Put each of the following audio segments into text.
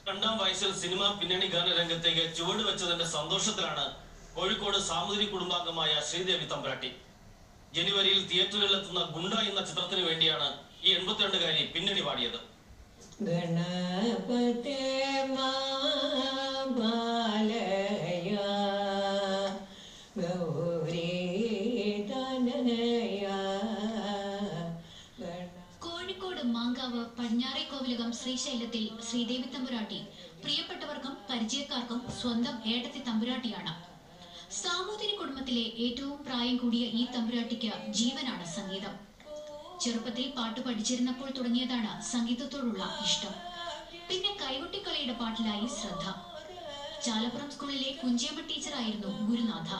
രണ്ടാം വയസ്സിൽ സിനിമ പിന്നണി ഗാനരംഗത്തേക്ക് ചുവട് വെച്ചതിന്റെ സന്തോഷത്തിലാണ് കോഴിക്കോട് സാമൂതിരി കുടുംബാംഗമായ ശ്രീദേവി തമ്പുരാട്ടി. ജനുവരിയിൽ തിയേറ്ററുകളിലെത്തുന്ന ഗുണ്ട എന്ന ചിത്രത്തിന് വേണ്ടിയാണ് ഈ 82-കാരി പിന്നണി പാടിയത്. കോഴിക്കോട് മാങ്കാവ് പടിഞ്ഞാറേക്കോവിലകം ശ്രീശൈലത്തിൽ ശ്രീദേവി തമ്പുരാട്ടി പ്രിയപ്പെട്ടവർക്കും പരിചയക്കാർക്കും സ്വന്തം ഏടത്തി തമ്പുരാട്ടിയാണ്. സാമൂതിരി കുടുംബത്തിലെ ഏറ്റവും പ്രായം കൂടിയ ഈ തമ്പുരാട്ടിക്ക് ജീവനാണ് സംഗീതം. ചെറുപ്പത്തിൽ പാട്ട് പഠിച്ചിരുന്നപ്പോൾ തുടങ്ങിയതാണ് സംഗീതത്തോടുള്ള ഇഷ്ടം. പിന്നെ കൈകൊട്ടിക്കളിയുടെ പാട്ടിലായി ശ്രദ്ധ. ചാലപ്പുറം സ്കൂളിലെ കുഞ്ചേമ്മ ടീച്ചറായിരുന്നു ഗുരുനാഥ.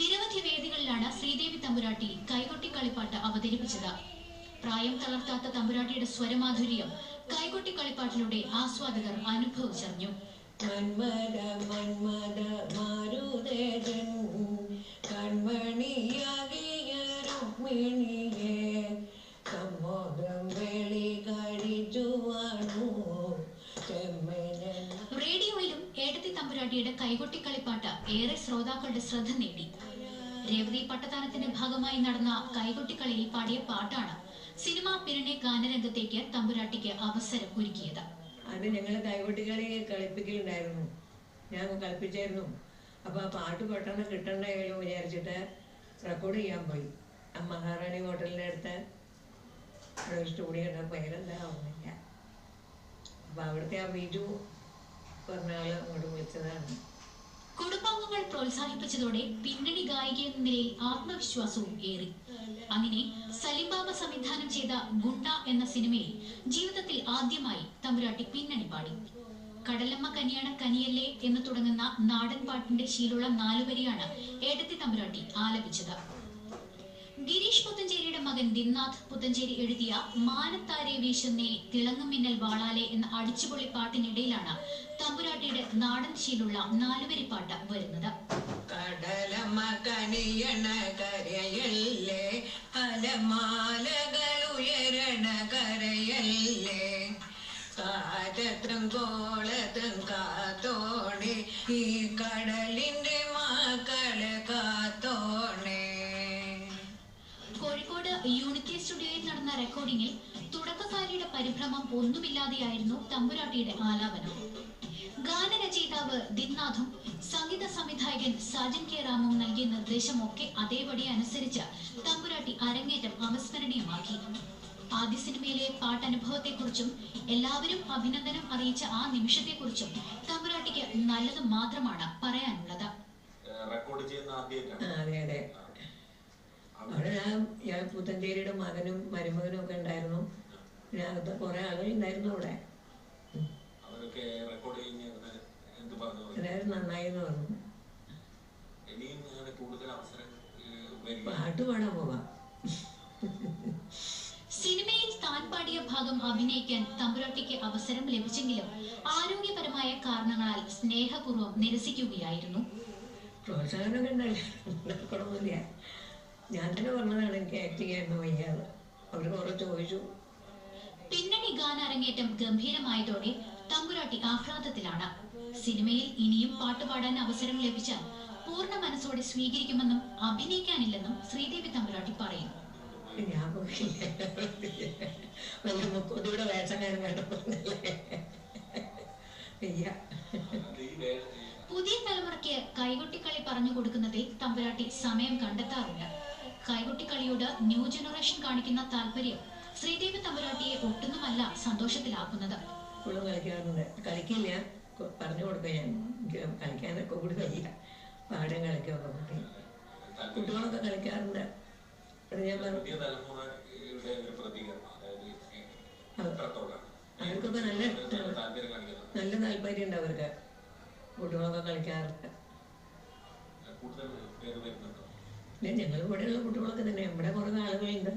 നിരവധി വേദികളിലാണ് ശ്രീദേവി തമ്പുരാട്ടി കൈകൊട്ടിക്കളിപ്പാട്ട് അവതരിപ്പിച്ചത്. പ്രായം തളർത്താത്ത തമ്പുരാട്ടിയുടെ സ്വരമാധുര്യം കൈകൊട്ടിക്കളിപ്പാട്ടിലൂടെ ആസ്വാദകർ അനുഭവിച്ചറിഞ്ഞു. റേഡിയോയിലും ഏടത്തി തമ്പുരാട്ടിയുടെ കൈകൊട്ടിക്കളിപ്പാട്ട് ഏറെ ശ്രോതാക്കളുടെ ശ്രദ്ധ നേടി. രേവതി പട്ടത്താനത്തിന്റെ ഭാഗമായി നടന്ന കൈകൊട്ടിക്കളിയിൽ പാടിയ പാട്ടാണ് സിനിമാ പിന്നണി ഗാനരംഗത്തേക്ക് തമ്പുരാട്ടിക്ക് അവസരം ഒരുക്കിയത്. അത് ഞങ്ങൾ കൈകൊട്ടിക്കളി കളിപ്പിക്കലുണ്ടായിരുന്നു, ഞാൻ കളിപ്പിച്ചായിരുന്നു. അപ്പോൾ ആ പാട്ട് പെട്ടെന്ന് കിട്ടണ്ടായാലും വിചാരിച്ചിട്ട് റെക്കോർഡ് ചെയ്യാൻ പോയി. ആ മഹാറാണി ഹോട്ടലിൻ്റെ അടുത്ത് ഒരു സ്റ്റുഡിയോ ഉണ്ട്, പേരെന്താ ആവുന്നില്ല. അപ്പോൾ അവിടുത്തെ ആ ബിജു പറഞ്ഞ ആൾ അങ്ങോട്ട് വിളിച്ചതാണ്. കുടുംബാംഗങ്ങൾ പ്രോത്സാഹിപ്പിച്ചതോടെ പിന്നണി ഗായിക എന്ന നിലയിൽ ആത്മവിശ്വാസവും ഏറി. അങ്ങനെ സലിംബാബ സംവിധാനം ചെയ്ത ഗുണ്ട എന്ന സിനിമയിൽ ജീവിതത്തിൽ ആദ്യമായി തമ്പുരാട്ടി പിന്നണി പാടി. കടലമ്മ കനിയാണ് കനിയല്ലേ എന്ന് തുടങ്ങുന്ന നാടൻ പാട്ടിന്റെ ശീലുള്ള 4 വരിയാണ് ഏടത്തി തമ്പുരാട്ടി ആലപിച്ചത്. ഗിരീഷ് പുത്തഞ്ചേരിയുടെ മകൻ ദിൻനാഥ് പുത്തഞ്ചേരി എഴുതിയ മാനത്താരെ വീശുന്നേ തിളങ്ങും മിന്നൽ വാളാലെ എന്ന അടിച്ചുപൊളി പാട്ടിനിടയിലാണ് തമ്പുരാട്ടിയുടെ നാടൻ ശീലുള്ള 4 വരി പാട്ട് വരുന്നത്. കടലമ്മ കനിയണ കരയല്ലേ, അലമാലകൾ ഉയരണ കരയല്ലേ, കാറ്റത്തും കോളത്തും കാത്തോണേ, ഈ കടലിന്റെ മക്കളെ കാത്തോണേ. കോഴിക്കോട് യൂണിറ്റി സ്റ്റുഡിയോയിൽ നടന്ന റെക്കോർഡിംഗിൽ തുടക്കക്കാരിയുടെ പരിഭ്രമം ഒന്നുമില്ലാതെയായിരുന്നു തമ്പുരാട്ടിയുടെ ആലാപനം. ഗാനരചയിതാവ് ദിൻനാഥും സംഗീത സംവിധായകൻ സാജൻ കെ റാമും നൽകിയ നിർദ്ദേശമൊക്കെ അതേപടി അനുസരിച്ച് തമ്പുരാട്ടി അരങ്ങേറ്റം അവിസ്മരണീയമാക്കി. ആദ്യ സിനിമയിലെ പാട്ടനുഭവത്തെക്കുറിച്ചും എല്ലാവരും അഭിനന്ദനം അറിയിച്ച ആ നിമിഷത്തെക്കുറിച്ചും തമ്പുരാട്ടിക്ക് നല്ലത് മാത്രമാണ് പറയാനുള്ളത്. അതെ, അവിടെ ഞാൻ പുത്തഞ്ചേരിയുടെ മകനും മരുമകനും ഒക്കെ ഉണ്ടായിരുന്നു. പിന്നെ അകത്ത് കുറെ ആളുകളുണ്ടായിരുന്നു അവിടെ. എല്ലാവരും നന്നായി എന്ന് പറഞ്ഞു. പാട്ട് പാടാൻ പോകാം. സിനിമയിൽ താൻ പാടിയ ഭാഗം അഭിനയിക്കാൻ തമ്പുരാട്ടിക്ക് അവസരം ലഭിച്ചെങ്കിലും ആരോഗ്യപരമായ കാരണങ്ങളാൽ സ്നേഹപൂർവ്വം നിരസിക്കുകയായിരുന്നു. പ്രോത്സാഹനമൊക്കെ ഉണ്ടായില്ല. ഞാൻ തന്നെ പറഞ്ഞതാണ് എനിക്ക് ആക്ട് ചെയ്യാൻ വയ്യാതെ. അവർ കുറെ ചോദിച്ചു. പിന്നണി ഗാന അരങ്ങേറ്റം ഗംഭീരമായതോടെ തമ്പുരാട്ടി ആഹ്ലാദത്തിലാണ്. സിനിമയിൽ ഇനിയും പാട്ടുപാടാൻ അവസരം ലഭിച്ചാൽ പൂർണ്ണ മനസ്സോടെ സ്വീകരിക്കുമെന്നും അഭിനയിക്കാനില്ലെന്നും ശ്രീദേവി തമ്പുരാട്ടി പറയുന്നു. ഞാൻ പോയില്ല, മുക്കോതിയുടെ വേഷക്കാരൻ പുതിയ തലമുറയ്ക്ക് കൈകൊട്ടിക്കളി പറഞ്ഞു കൊടുക്കുന്നതിൽ തമ്പുരാട്ടി സമയം കണ്ടെത്താറുണ്ട്. കൈകൊട്ടിക്കളിയോട് ന്യൂ ജനറേഷൻ കാണിക്കുന്ന താല്പര്യം ശ്രീദേവി തമ്പുരാട്ടിയെ ഒട്ടുന്നുമല്ല സന്തോഷത്തിലാക്കുന്നത്. കളിക്കാറുണ്ട്, കളിക്കില്ല, പറഞ്ഞു കൊടുക്കാൻ ഞാൻ കളിക്കാനൊക്കെ കൂടി കഴിയില്ല. പാടും കളിക്കൊക്കെ കുട്ടി കുട്ടികളൊക്കെ കളിക്കാറുണ്ട്. അവർക്കൊക്കെ നല്ല താല്പര്യം ഉണ്ട്. അവർക്ക് കുട്ടികളൊക്കെ കളിക്കാറുണ്ട്. ഞങ്ങൾ ഇവിടെയുള്ള കുട്ടികളൊക്കെ തന്നെ, ഇവിടെ കുറെ ആളുകളുണ്ട്.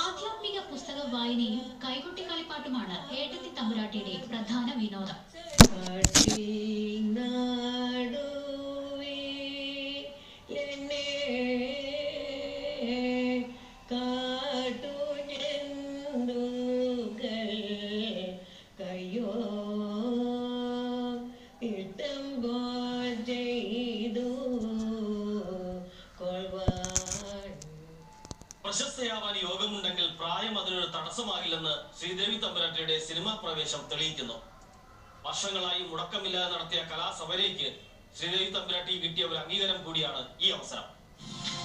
ആധ്യാത്മിക പുസ്തക വായനയും കൈകൊട്ടിക്കളിപ്പാട്ടുമാണ് ഏട്ടത്തി തമ്പുരാട്ടിയുടെ പ്രധാന വിനോദം. കാട്ടു പ്രശസ്തയാവാൻ യോഗമുണ്ടെങ്കിൽ പ്രായം അതിനൊരു തടസ്സമാകില്ലെന്ന് ശ്രീദേവി തമ്പുരാട്ടിയുടെ സിനിമാ പ്രവേശം തെളിയിക്കുന്നു. വർഷങ്ങളായി മുടക്കമില്ലാതെ നടത്തിയ കലാസഭയിലേക്ക് ശ്രീദേവി തമ്പുരാട്ടി കിട്ടിയ ഒരു അംഗീകാരം കൂടിയാണ് ഈ അവസരം.